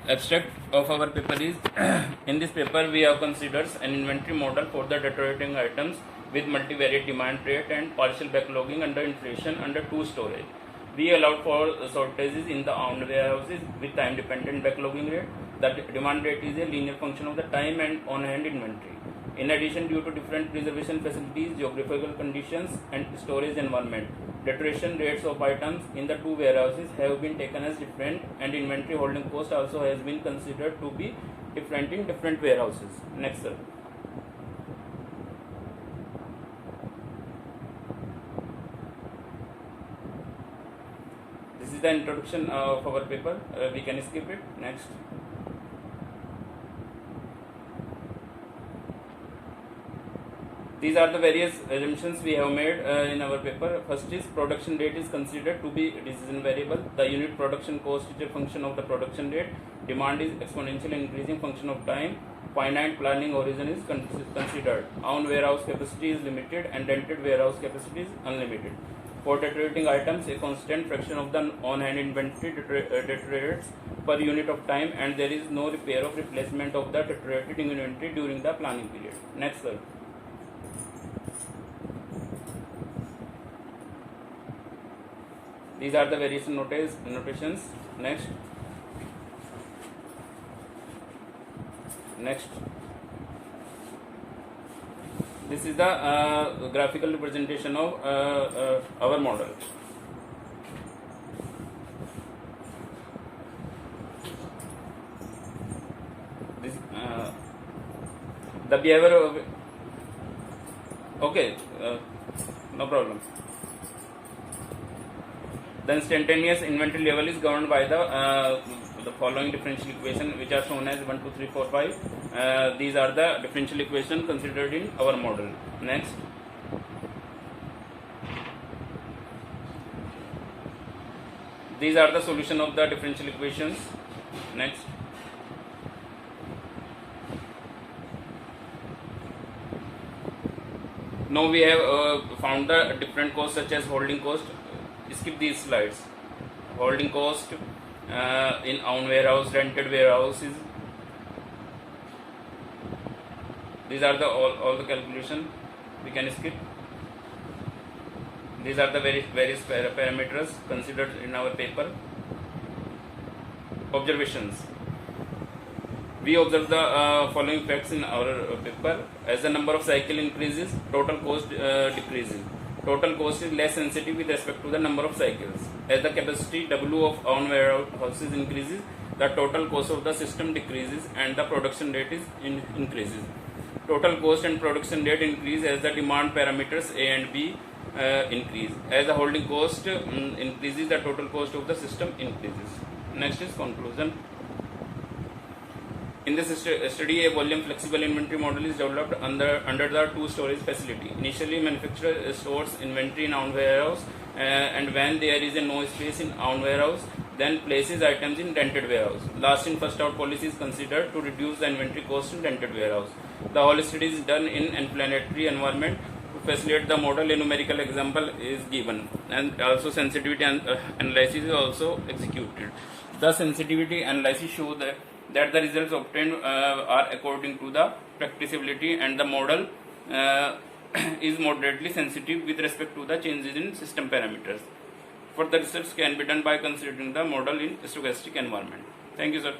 Abstract of our paper is in this paper we have considered an inventory model for the deteriorating items with multivariate demand rate and partial backlogging under inflation under two storage. We allowed for shortages in the owned warehouses with time dependent backlogging rate. The demand rate is a linear function of the time and on hand inventory. In addition, due to different preservation facilities, geographical conditions and storage environment, deterioration rates of items in the two warehouses have been taken as different, and inventory holding cost also has been considered to be different in different warehouses. Next, sir. This is the introduction of our paper. We can skip it. Next. These are the various assumptions we have made in our paper. First is production rate is considered to be decision variable. The unit production cost is a function of the production rate. Demand is exponentially increasing function of time. Finite planning horizon is considered. Own warehouse capacity is limited and rented warehouse capacity is unlimited. For deteriorating items, a constant fraction of the on-hand inventory deteriorates per unit of time, and there is no repair or replacement of the deteriorating inventory during the planning period. Next, sir. These are the various notations. Next. This is the graphical representation of our model. This the behavior of okay, no problem. The instantaneous inventory level is governed by the following differential equation, which are shown as 1, 2, 3, 4, 5. These are the differential equation considered in our model. Next. These are the solution of the differential equations. Next. Now we have found the different costs such as holding cost. Skip these slides. Holding cost in own warehouse, rented warehouses. These are the all the calculation. We can skip. These are the various parameters considered in our paper. Observations. We observe the following facts in our paper. As the number of cycle increases, total cost decreases. Total cost is less sensitive with respect to the number of cycles. As the capacity W of own warehouses increases, the total cost of the system decreases and the production rate is increases. Total cost and production rate increase as the demand parameters A and B increase. As the holding cost increases, the total cost of the system increases. Next is conclusion. In this study, a volume flexible inventory model is developed under the two storage facility. Initially, manufacturer stores inventory in own warehouse, and when there is no space in own warehouse, then places items in rented warehouse. Last in first out policy is considered to reduce the inventory cost in rented warehouse. The whole study is done in an planetary environment. To facilitate the model, a numerical example is given, and also sensitivity analysis is also executed. The sensitivity analysis show that the results obtained are according to the practicability, and the model is moderately sensitive with respect to the changes in system parameters. Further research can be done by considering the model in stochastic environment. Thank you, sir.